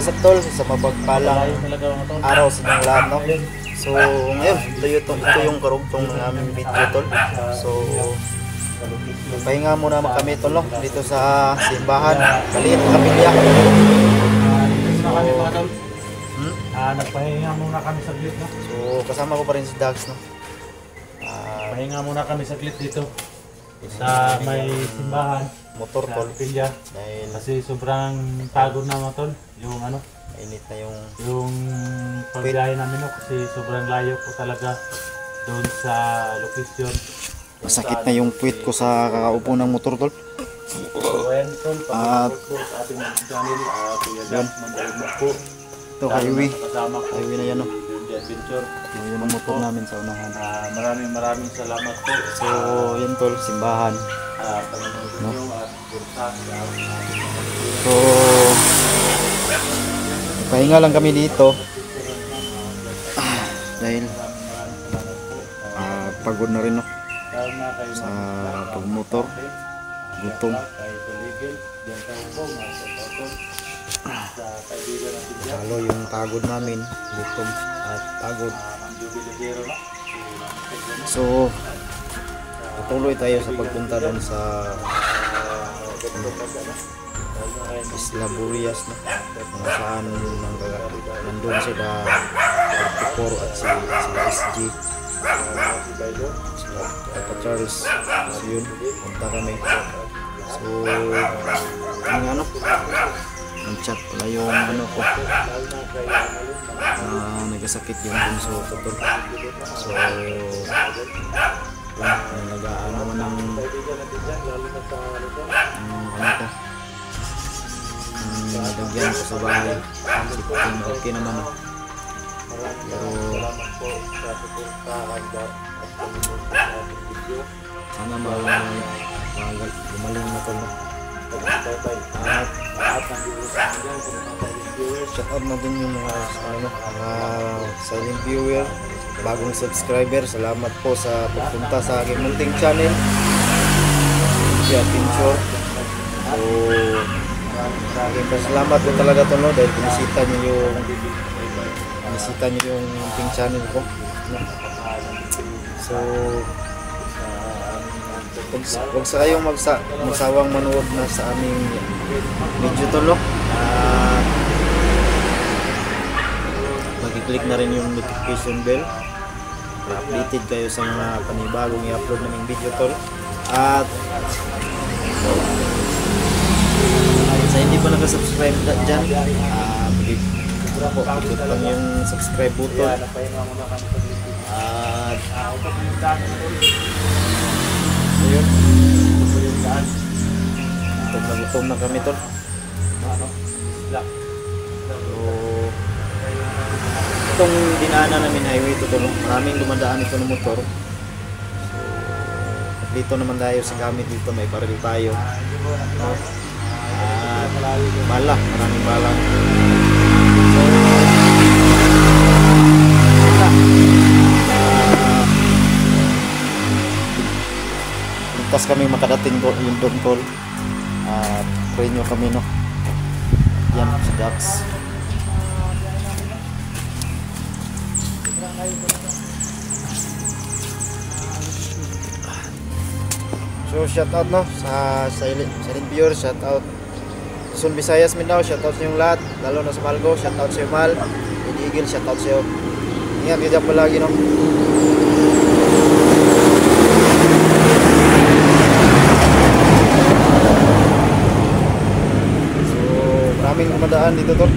what's up tol, sa mapagpalang araw sa inyong lahat, no? So ngayon, ito yung karugtong ng aming video tol. So pahinga muna kami tol, no? Dito sa simbahan, maliit na kapilya. Nagpahinga muna kami saglit, no? So kasama ko pa rin si Dax, no? Pahinga muna kami saglit dito sa may simbahan. Motor tol, pilya. dahil Kasi sobrang pagod na mga tol. Yung ano, mainit na yung pagbiyahe namin, no? Kasi sobrang layo po talaga doon sa location. masakit na yung puwit ko sa kakaupo ng motor tol. So ayan tol, pag-report po sa ating channel, Kuya Jack, Mandalimok po. Ito highway, Kasama ko highway na yan, no? yung adventure. Yun ang motor namin sa unahan. Maraming salamat po. So yun tol, simbahan. Panonood nyo at bursa. So pahinga lang kami dito dahil pagod na rin, no? Sa pagmotor, gutom. Lalo yung pagod namin, gutom at pagod. So tutuloy tayo sa pagpunta doon sa Isla Burias, no? Kung saan nandun sila Artipor at sila SG, sila Papa Charles. So yun, punta kami. So yung ano, nag-chat pala yung ano ko, nagkasakit yung bunso ko tol. So nag-ano man ng ano ko, nalagyan ko sa bahay. Okay naman, no? Pero sana gumaling na tol, no? At shout out na din yung mga silent viewer, bagong subscriber. Salamat po sa pagpunta sa aking munting channel, si Adventure. So salamat po talaga to, no? Dahil binisita niyo yung munting channel ko, no? So huwag sa kayong magsawang manood na sa aming video to, no? Mag-click na rin yung notification bell para updated kayo sa mga panibagong i-upload naming video tol. At sa hindi pa nakasubscribe dyan, pindot lang yung subscribe button. At ayun, gutom na kami tol. So itong dinaanan namin highway ito tol, maraming dumadaan ito ng motor. So dito naman tayo sa gamit dito, may baril tayo, no? Bala, maraming bala. So ligtas kami makadating yung doon tol. Pray nyo kami, no? Yan si Dax. So shout out, no, sa silent viewer, shout out Luzon, Visayas, Mindanao, shout out sa inyong lahat, lalo na sa Malgo, shout out sa iyo Mal, Eagle, shout out sa iyo. Ingat kayo dyan palagi, no? So maraming dumadaan dito tol.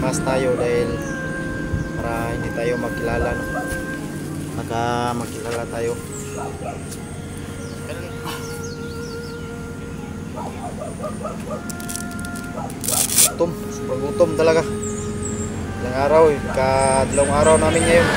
Mas tayo dahil para hindi tayo magkilala, no? Magkilala tayo. Gutom talaga. Ilang araw, dalawang araw namin ngayon.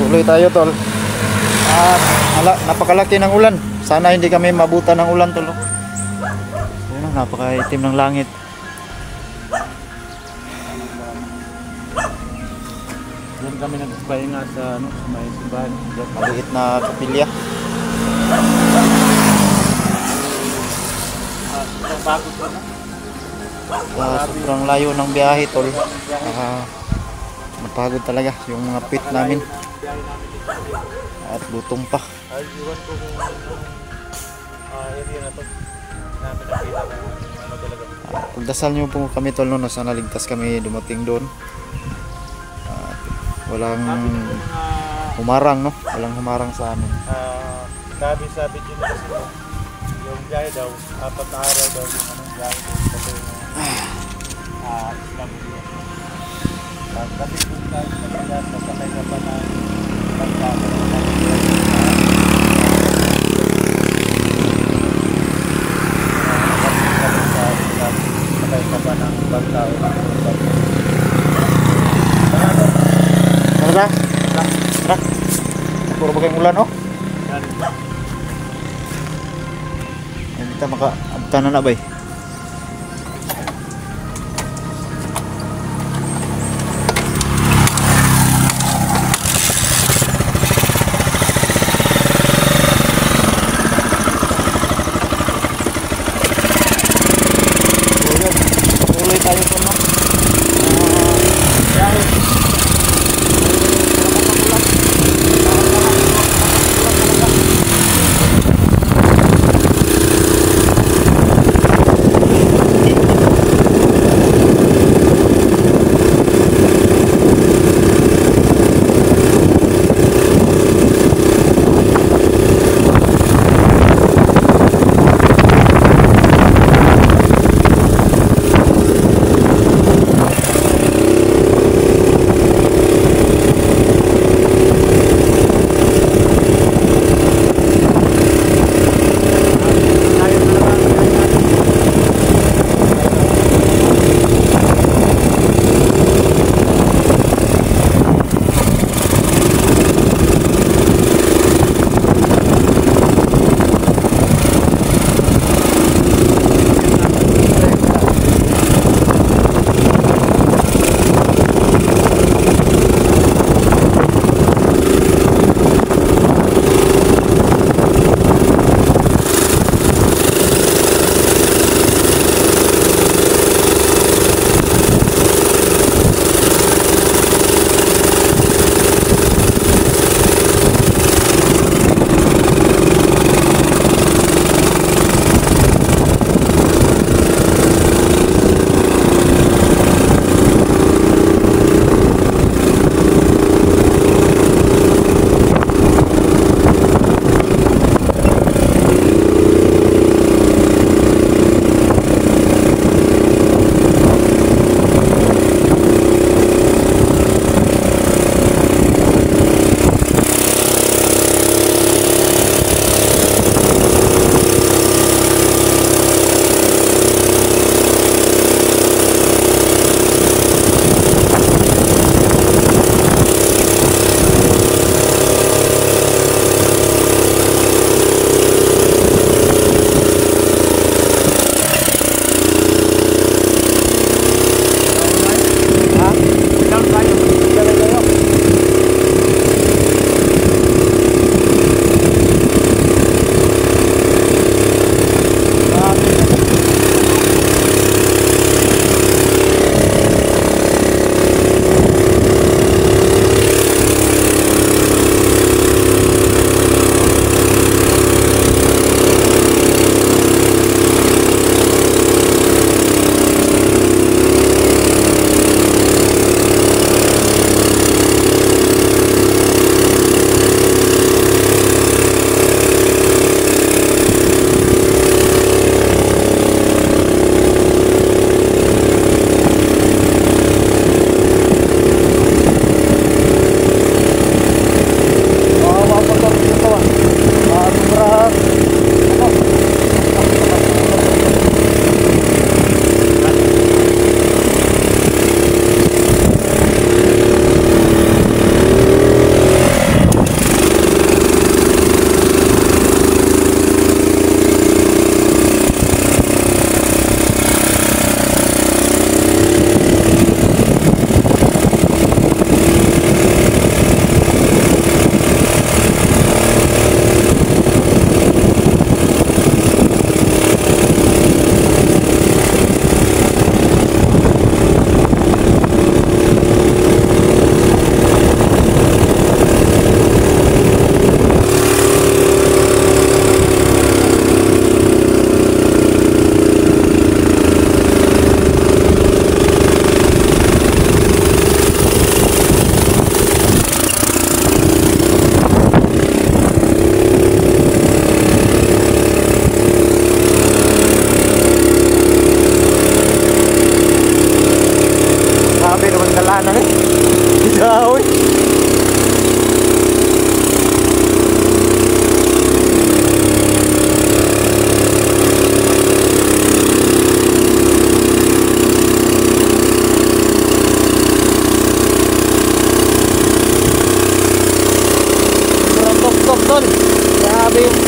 Tuloy tayo tol. At napakalaki ng ulan. Sana hindi kami mabutan ng ulan, tol. Ayun, napakaitim ng langit. Diyan kami nagpahinga sa may simbahan. Maliit na kapilya. Bago ko na. Sobrang layo ng biyahe, tol. Napagod talaga yung mga pit namin. At gutom pa. Ay, iwan ko kung area na to. Namin nakita kung ano talaga. Pagdasal nyo po kami, tol, no, na sana ligtas kami dumating doon. Walang humarang, no? Walang humarang sa amin. Sabi sa video na kasi yung biyahe daw, 4 na araw daw yung anong biyahe daw. Kasi Islam yun. Kasi kung tayo sa biyahe, nasakay ka pa na bangka. Nasakay ka pa ng bangka. Tara, tara. Puro ba kayong ulan, oh? Hindi kita makaabta na na, bay. Tuloy tayo po, no? Biyahe.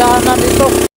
daanan dito.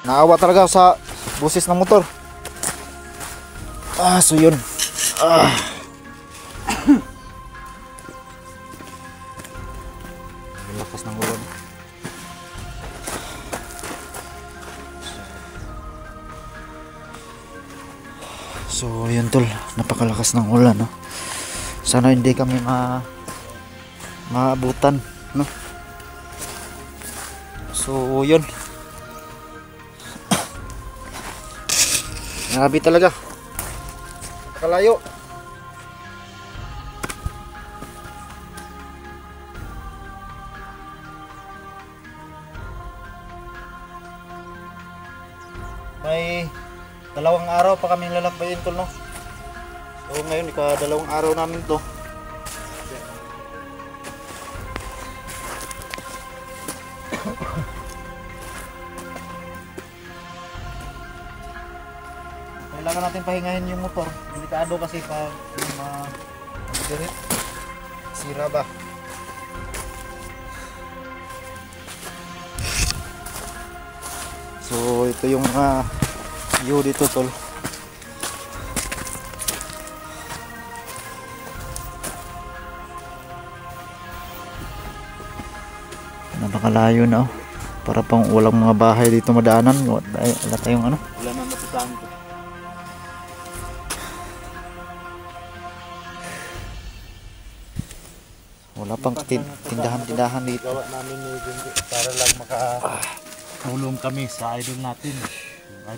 Naawa talaga sa busis ng motor. So yun. Lakas ng ulan. So yun tol, napakalakas ng ulan, no? Sana hindi kami maabutan, no? So yun. Grabe talaga. Napakalayo. May 2 araw pa kaming lalakbayin tol, no? So ngayon ika-2 araw namin to. Kailangan natin pahingahin yung motor. Delikado kasi pag yung sira ba. So ito yung view dito tol. Napakalayo na, oh. Para pang walang mga bahay dito madaanan. Wala tayong ano. Wala nang napitaan ko. Wala pang tindahan dito. Gawa namin ni Benji para lang makatulong kami sa idol natin.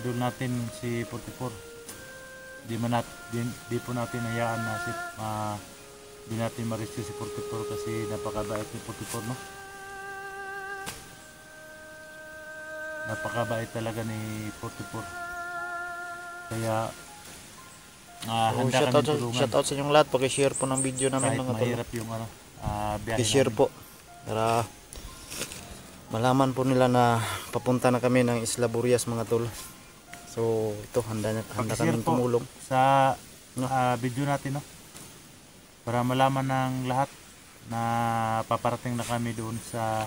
Idol natin si 44. Di po natin hayaan na di natin ma-rescue si 44 kasi napakabait ni 44, no? Napakabait talaga ni 44. Kaya handa kami tulungan. Shout out sa inyong lahat. Pag-share po ng video namin kahit mga tol. mahirap yung biyahe I-share namin. po para malaman po nila na papunta na kami ng Isla Burias mga tol. So ito handa Pag-share kaming po tumulong sa video natin, no? Para malaman ng lahat na paparating na kami doon sa